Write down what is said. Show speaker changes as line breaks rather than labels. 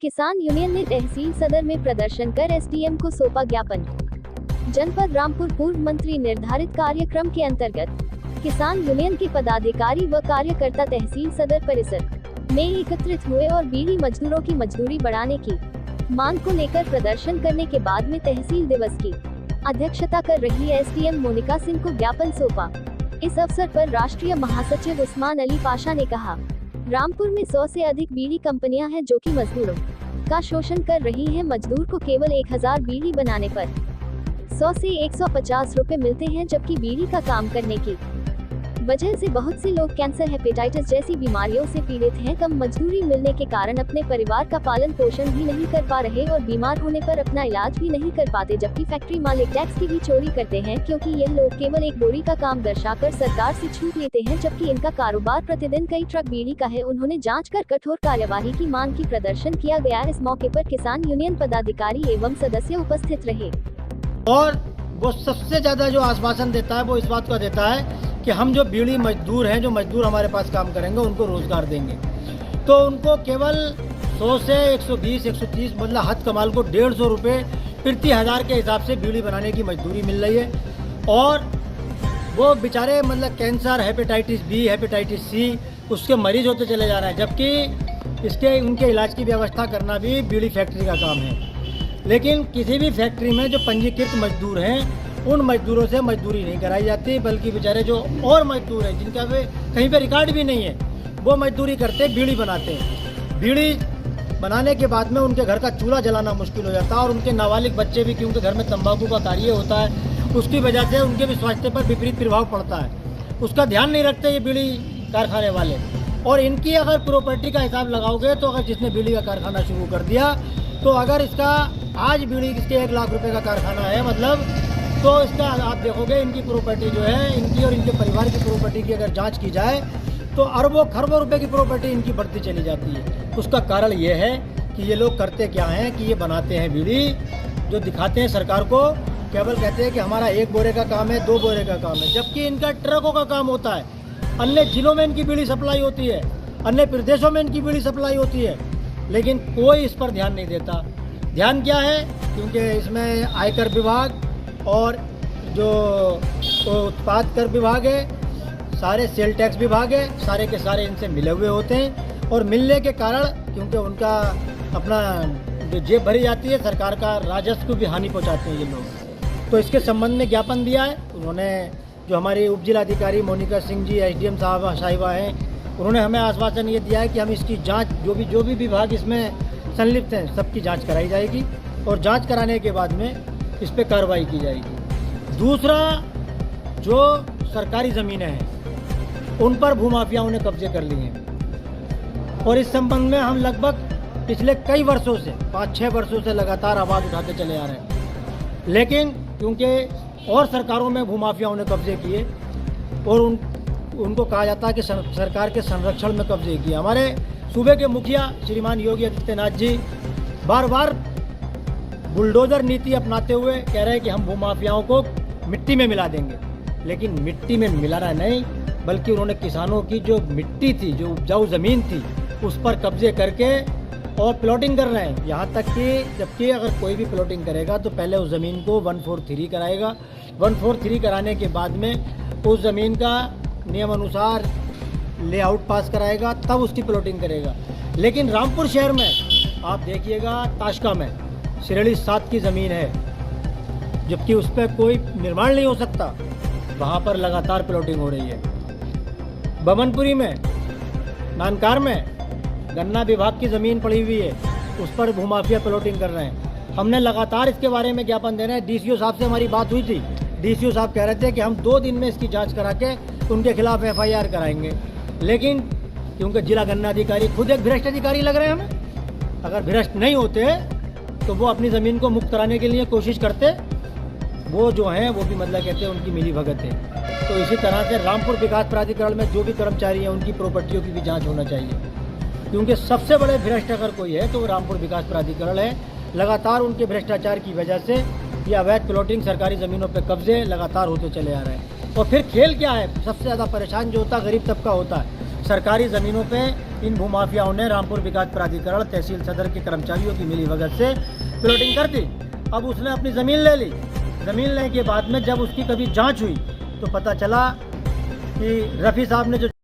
किसान यूनियन ने तहसील सदर में प्रदर्शन कर एसडीएम को सौंपा ज्ञापन। जनपद रामपुर पूर्व मंत्री निर्धारित कार्यक्रम के अंतर्गत किसान यूनियन के पदाधिकारी व कार्यकर्ता तहसील सदर परिसर में एकत्रित हुए और बीड़ी मजदूरों की मजदूरी बढ़ाने की मांग को लेकर प्रदर्शन करने के बाद में तहसील दिवस की अध्यक्षता कर रही एसडीएम मोनिका सिंह को ज्ञापन सौंपा। इस अवसर पर राष्ट्रीय महासचिव उस्मान अली पाशा ने कहा, रामपुर में 100 से अधिक बीड़ी कंपनियां हैं जो कि मजदूरों का शोषण कर रही हैं। मजदूर को केवल 1000 बीड़ी बनाने पर 100 से 150 रुपए मिलते हैं, जबकि बीड़ी का काम करने की वजह से बहुत से लोग कैंसर, हेपेटाइटिस जैसी बीमारियों से पीड़ित हैं। कम मजदूरी मिलने के कारण अपने परिवार का पालन पोषण भी नहीं कर पा रहे और बीमार होने पर अपना इलाज भी नहीं कर पाते, जबकि फैक्ट्री मालिक टैक्स की भी चोरी करते हैं, क्योंकि ये लोग केवल एक बोरी का काम दर्शाकर सरकार से छूट लेते हैं, जबकि इनका कारोबार प्रतिदिन कई ट्रक बीड़ी का है। उन्होंने जाँच कर कठोर कार्यवाही की मांग की प्रदर्शन किया गया। इस मौके पर किसान यूनियन पदाधिकारी एवं सदस्य उपस्थित रहे।
और वो सबसे ज्यादा जो आश्वासन देता है वो इस बात का देता है कि हम जो बीड़ी मजदूर हैं, जो मजदूर हमारे पास काम करेंगे, उनको रोजगार देंगे। तो उनको केवल 100 से 120, 130 मतलब हद कमाल को 150 रुपये प्रति हजार के हिसाब से बीड़ी बनाने की मजदूरी मिल रही है। और वो बेचारे मतलब cancer, hepatitis B, hepatitis C उसके मरीज होते चले जा रहे हैं, जबकि इसके उनके इलाज की व्यवस्था करना भी बीड़ी फैक्ट्री का काम है। लेकिन किसी भी फैक्ट्री में जो पंजीकृत मजदूर हैं उन मजदूरों से मजदूरी नहीं कराई जाती, बल्कि बेचारे जो और मजदूर हैं जिनका कहीं पे रिकॉर्ड भी नहीं है, वो मजदूरी करते बीड़ी बनाते हैं। बीड़ी बनाने के बाद में उनके घर का चूल्हा जलाना मुश्किल हो जाता है और उनके नाबालिग बच्चे भी, क्योंकि घर में तंबाकू का कार्य होता है, उसकी वजह से उनके भी स्वास्थ्य पर विपरीत प्रभाव पड़ता है। उसका ध्यान नहीं रखते ये बीड़ी कारखाने वाले। और इनकी अगर प्रॉपर्टी का हिसाब लगाओगे तो अगर जिसने बीड़ी का कारखाना शुरू कर दिया, तो अगर इसका आज बीड़ी इसके 1 लाख रुपए का कारखाना है मतलब, तो इसका आप देखोगे इनकी प्रॉपर्टी जो है, इनकी और इनके परिवार की प्रॉपर्टी की अगर जांच की जाए तो अरबों खरबों रुपए की प्रॉपर्टी इनकी बढ़ती चली जाती है। उसका कारण ये है कि ये लोग करते क्या हैं कि ये बनाते हैं बीड़ी, जो दिखाते हैं सरकार को, केवल कहते हैं कि हमारा 1 बोरे का काम है, 2 बोरे का काम है, जबकि इनका ट्रकों का काम होता है। अन्य जिलों में इनकी बीड़ी सप्लाई होती है, अन्य प्रदेशों में इनकी बीड़ी सप्लाई होती है, लेकिन कोई इस पर ध्यान नहीं देता। ध्यान क्या है? क्योंकि इसमें आयकर विभाग और जो उत्पाद कर विभाग है, सारे सेल टैक्स विभाग है, सारे के सारे इनसे मिले हुए होते हैं। और मिलने के कारण क्योंकि उनका अपना जो जेब भरी जाती है, सरकार का राजस्व को भी हानि पहुंचाते हैं ये लोग। तो इसके संबंध में ज्ञापन दिया है। उन्होंने जो हमारी उप जिलाधिकारी मोनिका सिंह जी, एसडीएम साहिबा हैं, उन्होंने हमें आश्वासन ये दिया है कि हम इसकी जाँच, जो भी विभाग इसमें संलिप्त हैं, सबकी जाँच कराई जाएगी और जाँच कराने के बाद में इस पे कार्रवाई की जाएगी। दूसरा, जो सरकारी ज़मीनें हैं उन पर भूमाफियाओं ने कब्जे कर लिए हैं और इस संबंध में हम लगभग पिछले कई वर्षों से 5-6 वर्षों से लगातार आवाज़ उठाते चले आ रहे हैं। लेकिन क्योंकि और सरकारों में भूमाफियाओं ने कब्जे किए और उनको कहा जाता है कि सरकार के संरक्षण में कब्जे किए। हमारे सूबे के मुखिया श्रीमान योगी आदित्यनाथ जी बार बार बुलडोजर नीति अपनाते हुए कह रहे हैं कि हम भूमाफियाओं को मिट्टी में मिला देंगे, लेकिन मिट्टी में मिलाना नहीं, बल्कि उन्होंने किसानों की जो मिट्टी थी, जो उपजाऊ ज़मीन थी, उस पर कब्जे करके और प्लॉटिंग कर रहे हैं। यहाँ तक कि जबकि अगर कोई भी प्लॉटिंग करेगा तो पहले उस ज़मीन को 143 कराएगा। 143 कराने के बाद में उस ज़मीन का नियम अनुसार लेआउट पास कराएगा, तब उसकी प्लॉटिंग करेगा। लेकिन रामपुर शहर में आप देखिएगा, ताशका में श्रेणी 7 की ज़मीन है, जबकि उस पर कोई निर्माण नहीं हो सकता, वहाँ पर लगातार प्लॉटिंग हो रही है। बमनपुरी में, नानकार में गन्ना विभाग की ज़मीन पड़ी हुई है, उस पर भूमाफिया प्लॉटिंग कर रहे हैं। हमने लगातार इसके बारे में ज्ञापन दे रहे हैं। डीसीओ साहब से हमारी बात हुई थी। डीसीओ साहब कह रहे थे कि हम 2 दिन में इसकी जाँच करा के उनके खिलाफ FIR कराएंगे, लेकिन क्योंकि जिला गन्ना अधिकारी खुद एक भ्रष्ट अधिकारी लग रहे हैं हमें। अगर भ्रष्ट नहीं होते तो वो अपनी ज़मीन को मुक्त कराने के लिए कोशिश करते। वो जो हैं वो भी मतलब कहते हैं उनकी मिली भगत है। तो इसी तरह से रामपुर विकास प्राधिकरण में जो भी कर्मचारी हैं उनकी प्रॉपर्टियों की भी जांच होना चाहिए, क्योंकि सबसे बड़े भ्रष्ट अगर कोई है तो वो रामपुर विकास प्राधिकरण है। लगातार उनके भ्रष्टाचार की वजह से ये अवैध प्लॉटिंग, सरकारी ज़मीनों पर कब्जे लगातार होते चले आ रहे हैं। और फिर खेल क्या है? सबसे ज़्यादा परेशान जो होता है गरीब तबका होता है। सरकारी ज़मीनों पे इन भूमाफियाओं ने रामपुर विकास प्राधिकरण तहसील सदर के कर्मचारियों की मिलीभगत से प्लॉटिंग कर दी। अब उसने अपनी ज़मीन ले ली। ज़मीन लेने के बाद में जब उसकी कभी जांच हुई तो पता चला कि रफ़ी साहब ने जो